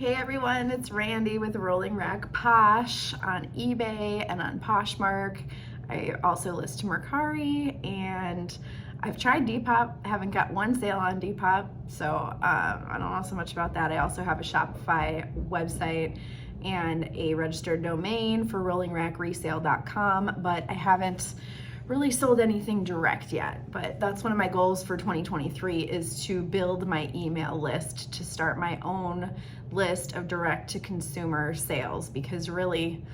Hey everyone, it's Randi with RollingRackPosh on eBay and on Poshmark. I also list to Mercari, and I've tried Depop, haven't got one sale on Depop, so I don't know so much about that. I also have a Shopify website and a registered domain for RollingRackResale.com, but I haven't really sold anything direct yet. But that's one of my goals for 2023 is to build my email list, to start my own list of direct to consumer sales, because really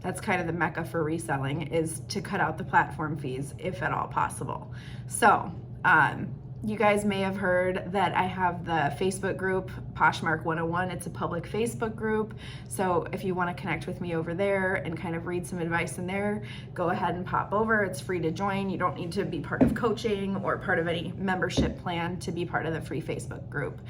that's kind of the mecca for reselling, is to cut out the platform fees if at all possible. So you guys may have heard that I have the Facebook group Poshmark 101. It's a public Facebook group, so if you want to connect with me over there and kind of read some advice in there, go ahead and pop over. It's free to join. You don't need to be part of coaching or part of any membership plan to be part of the free Facebook group.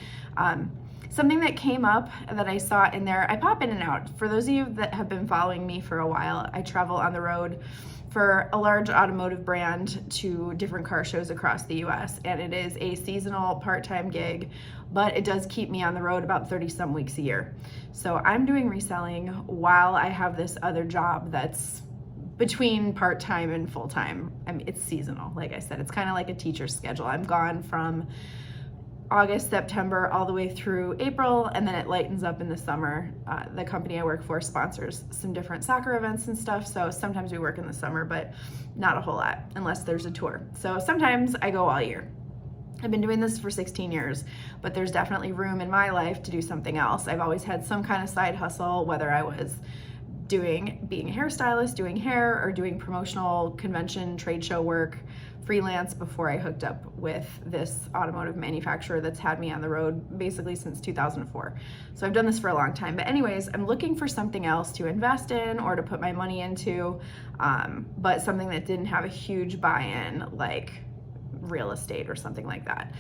Something that came up that I saw in there, I pop in and out. For those of you that have been following me for a while, I travel on the road for a large automotive brand to different car shows across the US, and it is a seasonal part-time gig, but it does keep me on the road about 30 some weeks a year. So I'm doing reselling while I have this other job that's between part-time and full-time. I mean, it's seasonal. Like I said, it's kind of like a teacher's schedule. I'm gone from August, September, all the way through April, and then it lightens up in the summer. The company I work for sponsors some different soccer events and stuff, so sometimes we work in the summer, but not a whole lot unless there's a tour. So sometimes I go all year. I've been doing this for 16 years, but there's definitely room in my life to do something else. I've always had some kind of side hustle, whether I was being a hairstylist, doing hair, or doing promotional convention trade show work, freelance, before I hooked up with this automotive manufacturer that's had me on the road basically since 2004. So I've done this for a long time. But anyways, I'm looking for something else to invest in or to put my money into, but something that didn't have a huge buy-in, like real estate or something like that.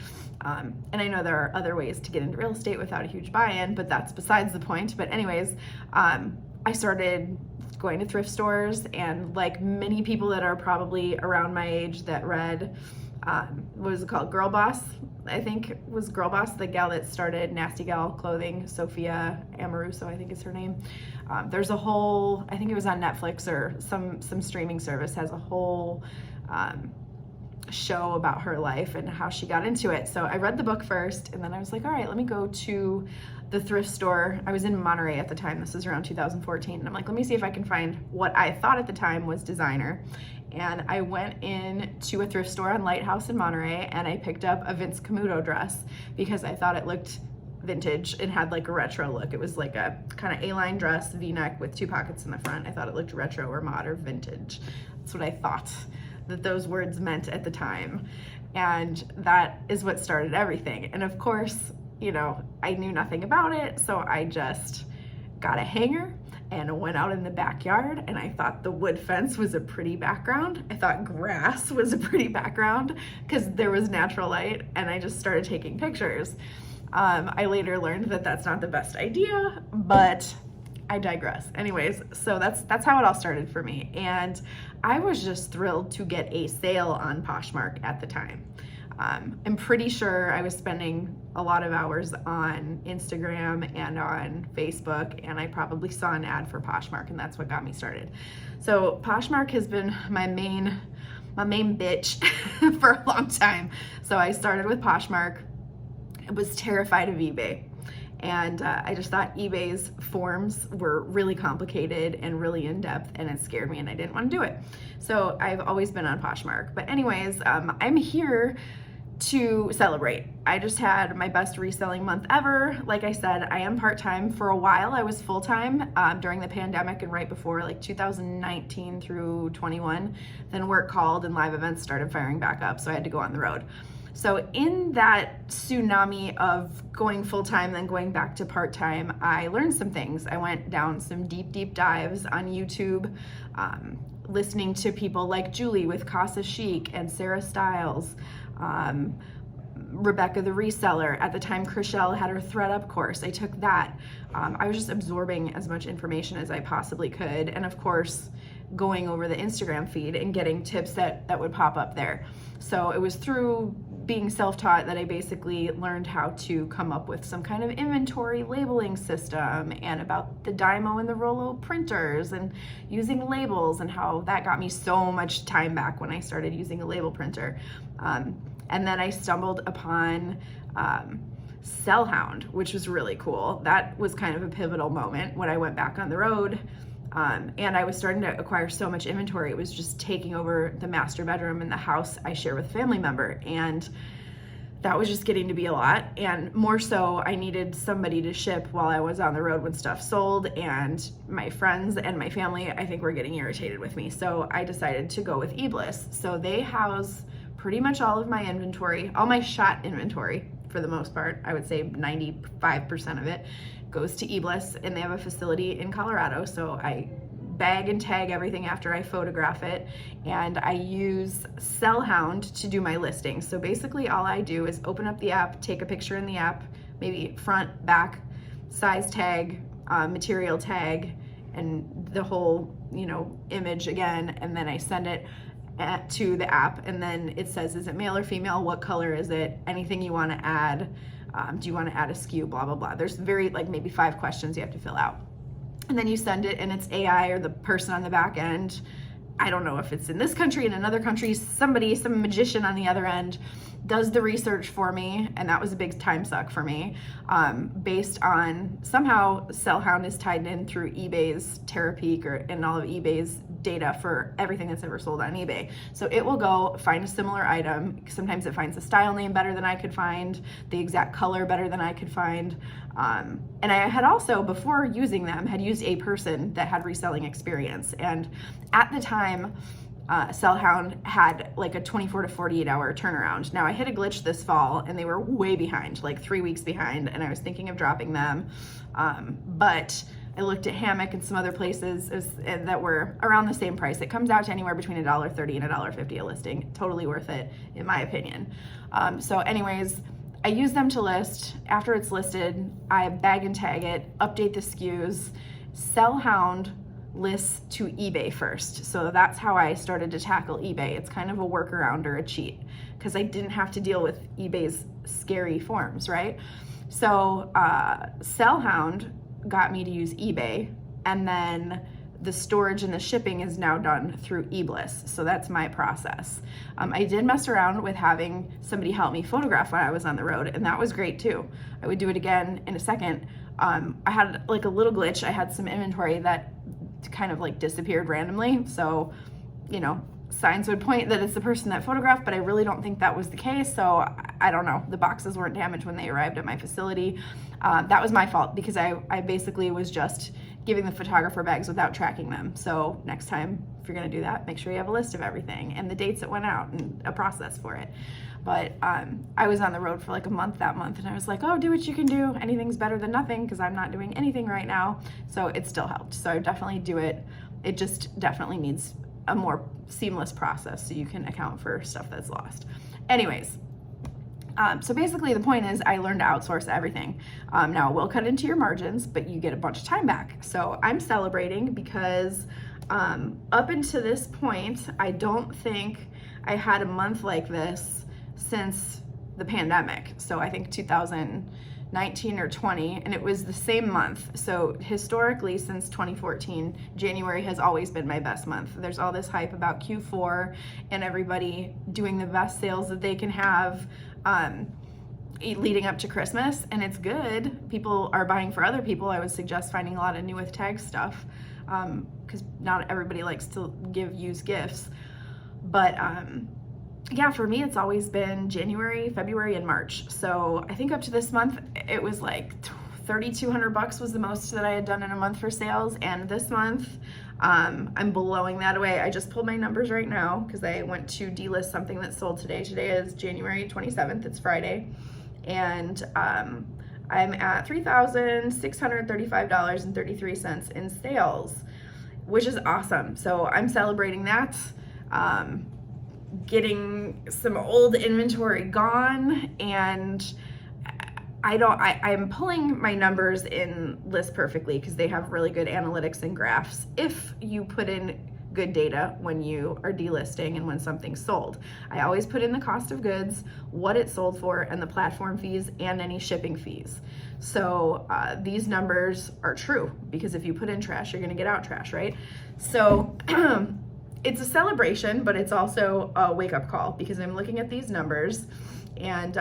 And I know there are other ways to get into real estate without a huge buy-in, but that's besides the point. But anyways, I started going to thrift stores, and like many people that are probably around my age that read, what is it called? Girl Boss, I think it was Girl Boss, the gal that started Nasty Gal Clothing, Sophia Amoruso, I think is her name. There's a whole, I think it was on Netflix or some streaming service, has a whole show about her life and how she got into it. So I read the book first, and then I was like, all right, let me go to the thrift store. I was in Monterey at the time. This was around 2014. And I'm like, let me see if I can find what I thought at the time was designer. And I went in to a thrift store on Lighthouse in Monterey, and I picked up a Vince Camuto dress because I thought it looked vintage and had like a retro look. It was like a kind of A-line dress, V-neck with two pockets in the front. I thought it looked retro or mod or vintage. That's what I thought that those words meant at the time. And that is what started everything. And of course, you know, I knew nothing about it, so I just got a hanger and went out in the backyard, and I thought the wood fence was a pretty background. I thought grass was a pretty background because there was natural light, and I just started taking pictures. I later learned that that's not the best idea, but I digress. Anyways, so that's how it all started for me, and I was just thrilled to get a sale on Poshmark at the time. I'm pretty sure I was spending a lot of hours on Instagram and on Facebook, and I probably saw an ad for Poshmark, and that's what got me started. So Poshmark has been my main bitch for a long time. So I started with Poshmark. I was terrified of eBay. And I just thought eBay's forms were really complicated and really in-depth, and it scared me, and I didn't want to do it. So I've always been on Poshmark. But anyways, I'm here to celebrate. I just had my best reselling month ever. Like I said, I am part-time. For a while, I was full-time during the pandemic and right before, like 2019 through 21. Then work called and live events started firing back up, so I had to go on the road. So in that tsunami of going full-time, then going back to part-time, I learned some things. I went down some deep dives on YouTube, listening to people like Julie with Casa Chic and Sarah Stiles, Rebecca the Reseller. At the time, Chriselle had her ThreadUp course. I took that. I was just absorbing as much information as I possibly could. And of course, going over the Instagram feed and getting tips that would pop up there. So it was through being self-taught that I basically learned how to come up with some kind of inventory labeling system, and about the Dymo and the Rollo printers and using labels, and how that got me so much time back when I started using a label printer. And then I stumbled upon Sellhound, which was really cool. That was kind of a pivotal moment when I went back on the road. And I was starting to acquire so much inventory. It was just taking over the master bedroom in the house I share with a family member. And that was just getting to be a lot. And more so, I needed somebody to ship while I was on the road when stuff sold. And my friends and my family, I think, were getting irritated with me. So I decided to go with eBliss. So they house pretty much all of my inventory, all my shot inventory for the most part. I would say 95% of it goes to eBliss, and they have a facility in Colorado. So I bag and tag everything after I photograph it, and I use Sellhound to do my listings. So basically all I do is open up the app, take a picture in the app, maybe front, back, size tag, material tag, and the whole, image again, and then I send it to the app, and then it says, is it male or female? What color is it? Anything you want to add? Do you want to add a SKU? Blah, blah, blah. There's maybe 5 questions you have to fill out. And then you send it, and it's AI or the person on the back end. I don't know if it's in this country, in another country, some magician on the other end does the research for me, and that was a big time suck for me, based on somehow Sellhound is tied in through eBay's Terapeak and all of eBay's data for everything that's ever sold on eBay. So it will go find a similar item. Sometimes it finds the style name better than I could find, the exact color better than I could find. And I had also, before using them, had used a person that had reselling experience. And at the time, Sellhound had like a 24 to 48 hour turnaround. Now I hit a glitch this fall, and they were way behind, like 3 weeks behind, and I was thinking of dropping them. But I looked at Hammock and some other places that were around the same price. It comes out to anywhere between $1.30 and $1.50 a listing. Totally worth it, in my opinion. So anyways, I use them to list. After it's listed, I bag and tag it, update the SKUs. Sellhound lists to eBay first. So that's how I started to tackle eBay. It's kind of a workaround or a cheat, because I didn't have to deal with eBay's scary forms, right? So Sellhound got me to use eBay, and then the storage and the shipping is now done through eBliss. So that's my process. I did mess around with having somebody help me photograph when I was on the road, and that was great too. I would do it again in a second. I had like a little glitch. I had some inventory that kind of like disappeared randomly. So, signs would point that it's the person that photographed, but I really don't think that was the case. So I don't know. The boxes weren't damaged when they arrived at my facility. That was my fault, because I basically was just giving the photographer bags without tracking them. So next time, if you're going to do that, make sure you have a list of everything and the dates it went out and a process for it. But I was on the road for like a month that month, and I was like, oh, do what you can do. Anything's better than nothing, because I'm not doing anything right now. So it still helped. So I definitely do it. It just definitely needs a more seamless process so you can account for stuff that's lost. Anyways, so basically the point is I learned to outsource everything. Now it will cut into your margins, but you get a bunch of time back. So I'm celebrating because up until this point, I don't think I had a month like this since the pandemic. So I think 2019 or 20, and it was the same month. So historically, since 2014, January has always been my best month. There's all this hype about Q4 and everybody doing the best sales that they can have leading up to Christmas, and it's good. People are buying for other people. I would suggest finding a lot of new with tag stuff, because not everybody likes to use gifts. But yeah, for me, it's always been January, February, and March. So I think up to this month, it was like $3,200 was the most that I had done in a month for sales. And this month, I'm blowing that away. I just pulled my numbers right now because I went to delist something that sold today. Today is January 27th. It's Friday. And I'm at $3,635.33 in sales, which is awesome. So I'm celebrating that. Getting some old inventory gone, and I'm pulling my numbers in ListPerfectly because they have really good analytics and graphs if you put in good data when you are delisting and when something's sold. I always put in the cost of goods, what it sold for, and the platform fees and any shipping fees. So these numbers are true, because if you put in trash, you're gonna get out trash, right? So it's a celebration, but it's also a wake-up call, because I'm looking at these numbers and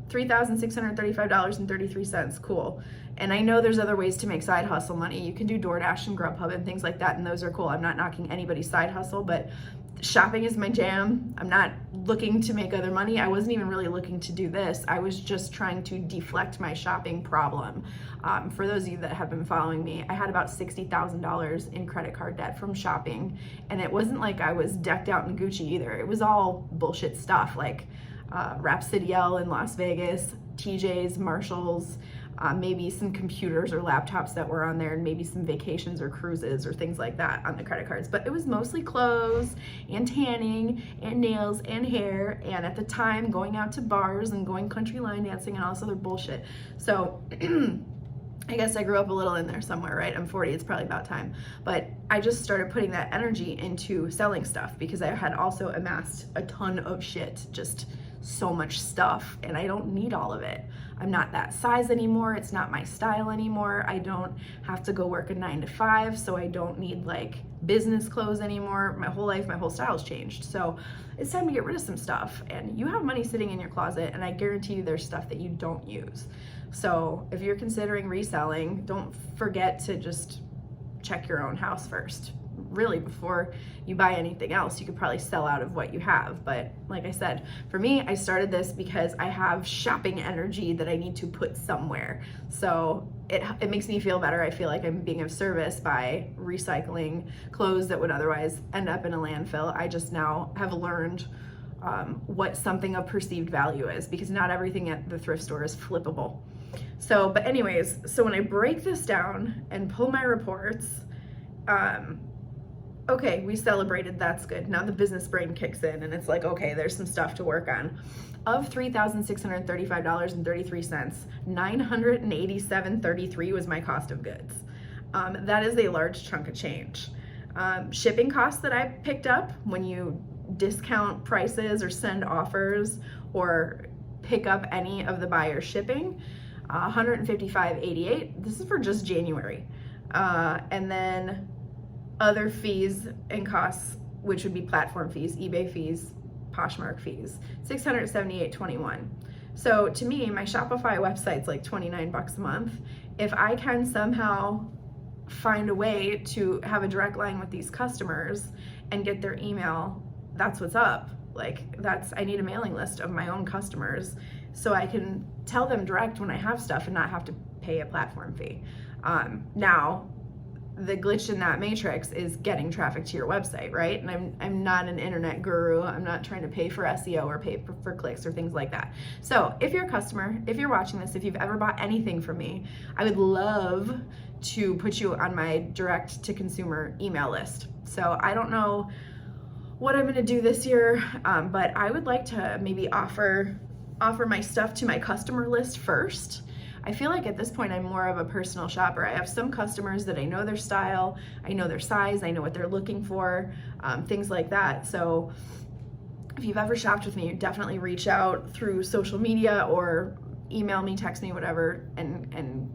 $3,635.33, cool. And I know there's other ways to make side hustle money. You can do DoorDash and Grubhub and things like that, and those are cool. I'm not knocking anybody's side hustle, but shopping is my jam. I'm not looking to make other money. I wasn't even really looking to do this. I was just trying to deflect my shopping problem. For those of you that have been following me, I had about $60,000 in credit card debt from shopping, and it wasn't like I was decked out in Gucci either. It was all bullshit stuff, like Rhapsody in Las Vegas, TJ's, Marshalls, maybe some computers or laptops that were on there, and maybe some vacations or cruises or things like that on the credit cards. But it was mostly clothes and tanning and nails and hair, and at the time going out to bars and going country line dancing and all this other bullshit. So I guess I grew up a little in there somewhere, right? I'm 40, it's probably about time. But I just started putting that energy into selling stuff, because I had also amassed a ton of shit, just so much stuff, and I don't need all of it. I'm not that size anymore. It's not my style anymore. I don't have to go work a 9 to 5, so I don't need like business clothes anymore. My whole life, my whole style's changed. So it's time to get rid of some stuff, and you have money sitting in your closet, and I guarantee you there's stuff that you don't use. So if you're considering reselling, don't forget to just check your own house first. Really, before you buy anything else. You could probably sell out of what you have, but like I said, for me, I started this because I have shopping energy that I need to put somewhere. So it makes me feel better. I feel like I'm being of service by recycling clothes that would otherwise end up in a landfill. I just now have learned what something of perceived value is, because not everything at the thrift store is flippable. So, but anyways, so when I break this down and pull my reports, okay, we celebrated, that's good. Now the business brain kicks in and it's like, okay, there's some stuff to work on. Of $3,635.33, $987.33 was my cost of goods. That is a large chunk of change. Shipping costs that I picked up when you discount prices or send offers or pick up any of the buyer's shipping, $155.88. This is for just January. And then other fees and costs, which would be platform fees, eBay fees, Poshmark fees, $678.21. So to me, my Shopify website's like 29 bucks a month. If I can somehow find a way to have a direct line with these customers and get their email, that's what's up. Like I need a mailing list of my own customers so I can tell them direct when I have stuff and not have to pay a platform fee. Now, the glitch in that matrix is getting traffic to your website, right? And I'm not an internet guru. I'm not trying to pay for SEO or pay for clicks or things like that. So if you're a customer, if you're watching this, if you've ever bought anything from me, I would love to put you on my direct to consumer email list. So I don't know what I'm gonna do this year, but I would like to maybe offer my stuff to my customer list first. I feel like at this point I'm more of a personal shopper. I have some customers that I know their style, I know their size, I know what they're looking for, things like that. So if you've ever shopped with me, definitely reach out through social media or email me, text me, whatever, and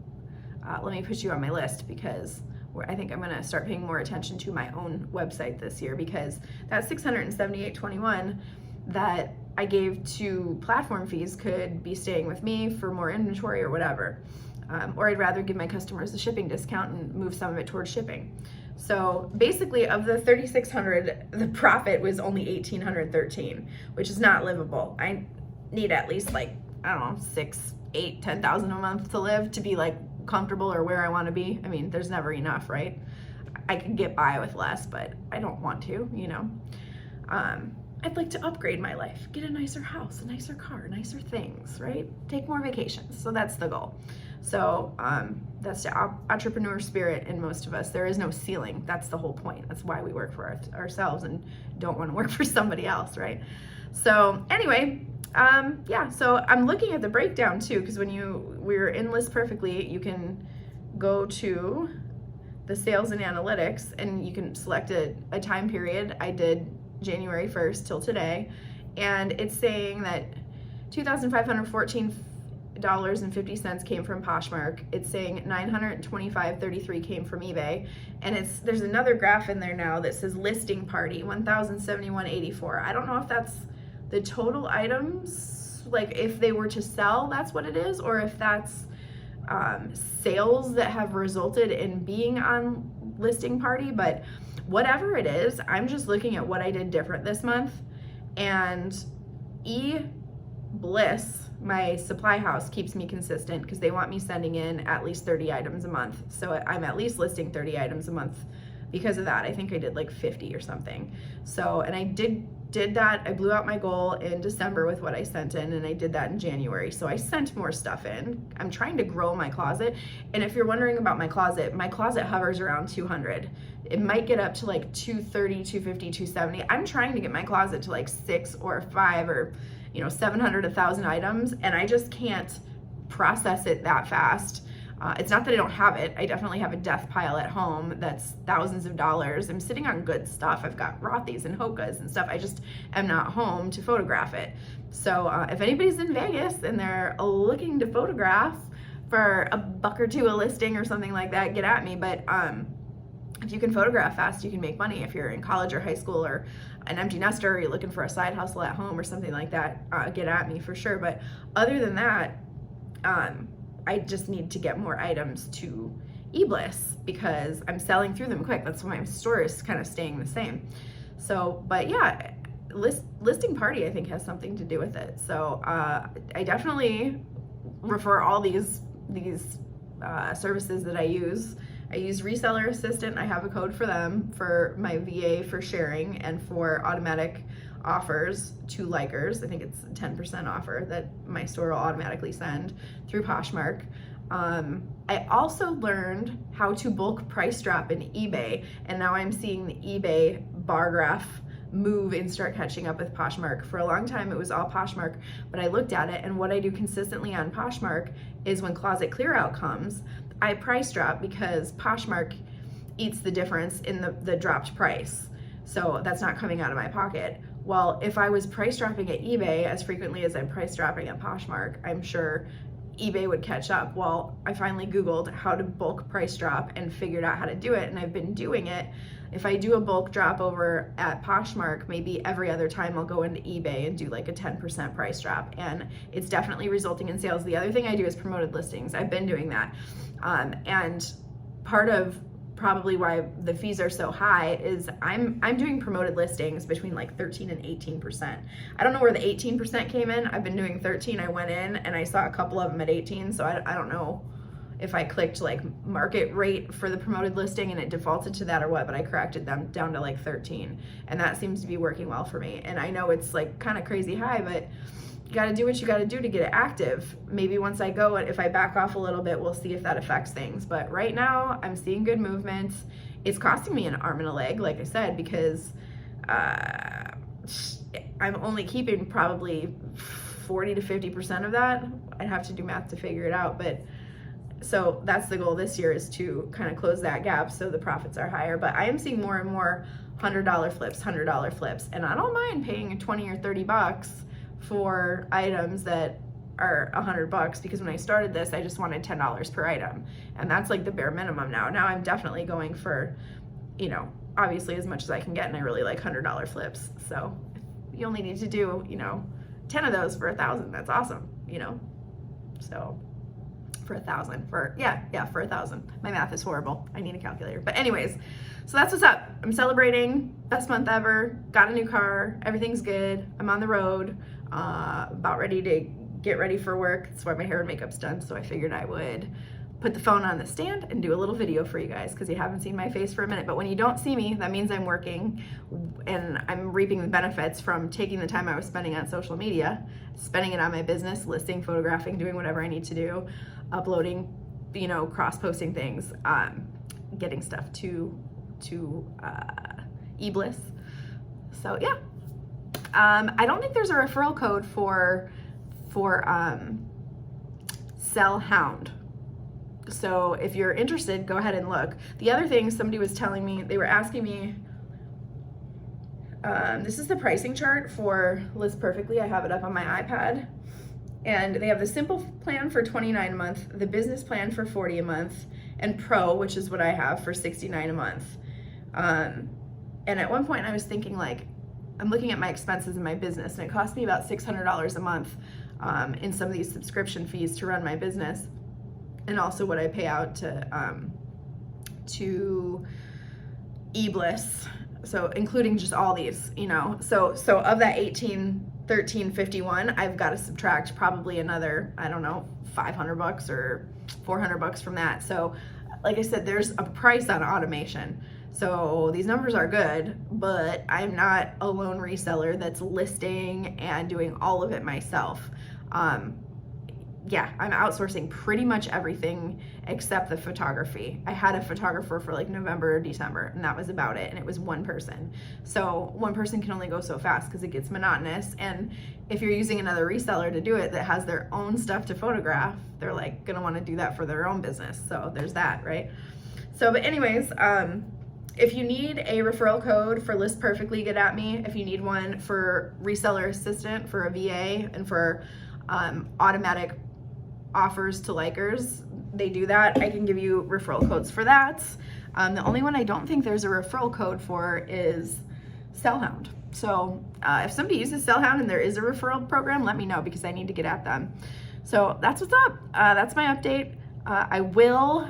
let me put you on my list, because I think I'm gonna start paying more attention to my own website this year, because that $678.21 that I gave to platform fees could be staying with me for more inventory or whatever. Or I'd rather give my customers a shipping discount and move some of it towards shipping. So basically of the $3,600, the profit was only $1,813, which is not livable. I need at least like, I don't know, 6, 8, 10,000 a month to live, to be like comfortable or where I wanna be. I mean, there's never enough, right? I could get by with less, but I don't want to, you know? I'd like to upgrade my life, get a nicer house, a nicer car, nicer things, right? Take more vacations. So that's the goal. So that's the entrepreneur spirit in most of us. There is no ceiling. That's the whole point. That's why we work for ourselves and don't want to work for somebody else, right? So anyway, yeah, so I'm looking at the breakdown too, because when we're in ListPerfectly, you can go to the sales and analytics, and you can select a time period. I did January 1st till today, and it's saying that $2,514.50 came from Poshmark. It's saying $925.33 came from eBay, and there's another graph in there now that says listing party, $1,071.84. I don't know if that's the total items, like if they were to sell, that's what it is, or if that's sales that have resulted in being on listing party. But whatever it is, I'm just looking at what I did different this month, and eBliss, my supply house, keeps me consistent because they want me sending in at least 30 items a month. So I'm at least listing 30 items a month because of that. I think I did like 50 or something. So, and I did that. I blew out my goal in December with what I sent in, and I did that in January. So I sent more stuff in. I'm trying to grow my closet. And if you're wondering about my closet hovers around 200. It might get up to like 230, 250, 270. I'm trying to get my closet to like 6 or 5 or 700, 1,000 items, and I just can't process it that fast. It's not that I don't have it. I definitely have a death pile at home that's thousands of dollars. I'm sitting on good stuff. I've got Rothys and Hokas and stuff. I just am not home to photograph it. So if anybody's in Vegas and they're looking to photograph for $1 or $2 a listing or something like that, get at me. But if you can photograph fast, you can make money. If you're in college or high school or an empty nester, or you're looking for a side hustle at home or something like that, get at me for sure. But other than that, I just need to get more items to eBliss because I'm selling through them quick. That's why my store is kind of staying the same. So, but yeah, listing party I think has something to do with it. So I definitely refer all these services that I use. I use Reseller Assistant. I have a code for them for my VA for sharing and for automatic offers to likers. I think it's a 10% offer that my store will automatically send through Poshmark. I also learned how to bulk price drop in eBay, and now I'm seeing the eBay bar graph move and start catching up with Poshmark. For a long time it was all Poshmark, but I looked at it, and what I do consistently on Poshmark is when closet clear out comes, I price drop because Poshmark eats the difference in the dropped price. So that's not coming out of my pocket. Well, if I was price dropping at eBay as frequently as I'm price dropping at Poshmark, I'm sure eBay would catch up. Well, I finally Googled how to bulk price drop and figured out how to do it, and I've been doing it. If I do a bulk drop over at Poshmark, maybe every other time I'll go into eBay and do like a 10% price drop, and it's definitely resulting in sales. The other thing I do is promoted listings. I've been doing that, and part of probably why the fees are so high is I'm doing promoted listings between like 13 and 18%. I don't know where the 18% came in. I've been doing 13. I went in and I saw a couple of them at 18, so I don't know if I clicked like market rate for the promoted listing and it defaulted to that or what, but I corrected them down to like 13, and that seems to be working well for me. And I know it's like kind of crazy high, but you got to do what you got to do to get it active. Maybe once I go, if I back off a little bit, we'll see if that affects things. But right now I'm seeing good movements. It's costing me an arm and a leg, like I said, because I'm only keeping probably 40 to 50% of that. I'd have to do math to figure it out, but so that's the goal this year, is to kind of close that gap so the profits are higher. But I am seeing more and more $100 flips, $100 flips, and I don't mind paying 20 or 30 bucks for items that are $100, because when I started this, I just wanted $10 per item, and that's like the bare minimum now. Now I'm definitely going for, obviously as much as I can get, and I really like $100 flips. So if you only need to do, 10 of those for $1,000, that's awesome, So for $1,000, for 1,000. My math is horrible. I need a calculator. But anyways, so that's what's up. I'm celebrating, best month ever. Got a new car. Everything's good. I'm on the road. About ready to get ready for work. That's why my hair and makeup's done. So I figured I would put the phone on the stand and do a little video for you guys, because you haven't seen my face for a minute. But when you don't see me, that means I'm working and I'm reaping the benefits from taking the time I was spending on social media, spending it on my business, listing, photographing, doing whatever I need to do, uploading, cross-posting things, getting stuff to eBliss. So yeah, I don't think there's a referral code for Sell Hound. So if you're interested, go ahead and look. The other thing somebody was telling me, they were asking me, this is the pricing chart for ListPerfectly. I have it up on my iPad. And they have the simple plan for $29 a month, the business plan for $40 a month, and Pro, which is what I have, for $69 a month. And at one point I was thinking, like, I'm looking at my expenses in my business, and it cost me about $600 a month in some of these subscription fees to run my business, and also what I pay out to eBliss. So including just all these, you know. So of that $13.51, I've got to subtract probably another, I don't know, $500 or $400 from that. So like I said, there's a price on automation. So these numbers are good, but I'm not a lone reseller that's listing and doing all of it myself. Yeah, I'm outsourcing pretty much everything except the photography. I had a photographer for like November or December, and that was about it, and it was one person. So one person can only go so fast because it gets monotonous, and if you're using another reseller to do it that has their own stuff to photograph, they're like gonna wanna do that for their own business. So there's that, right? So, but anyways, if you need a referral code for ListPerfectly, get at me. If you need one for Reseller Assistant, for a VA, and for automatic offers to likers, they do that. I can give you referral codes for that. The only one I don't think there's a referral code for is Sellhound. So if somebody uses Sellhound and there is a referral program, let me know, because I need to get at them. So that's what's up. That's my update. I will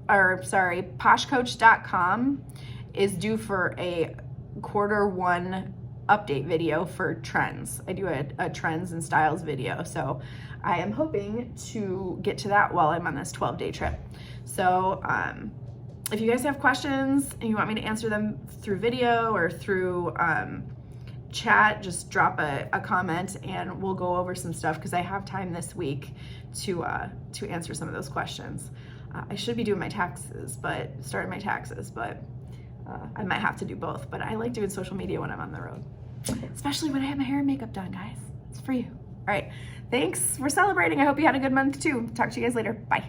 poshcoach.com is due for a Q1 update video for trends. I do a trends and styles video. So I am hoping to get to that while I'm on this 12-day trip. So if you guys have questions and you want me to answer them through video or through chat, just drop a comment and we'll go over some stuff, because I have time this week to answer some of those questions. I should be doing my taxes, starting my taxes, but I might have to do both. But I like doing social media when I'm on the road, especially when I have my hair and makeup done, guys. It's for you. All right, thanks for celebrating. I hope you had a good month too. Talk to you guys later. Bye.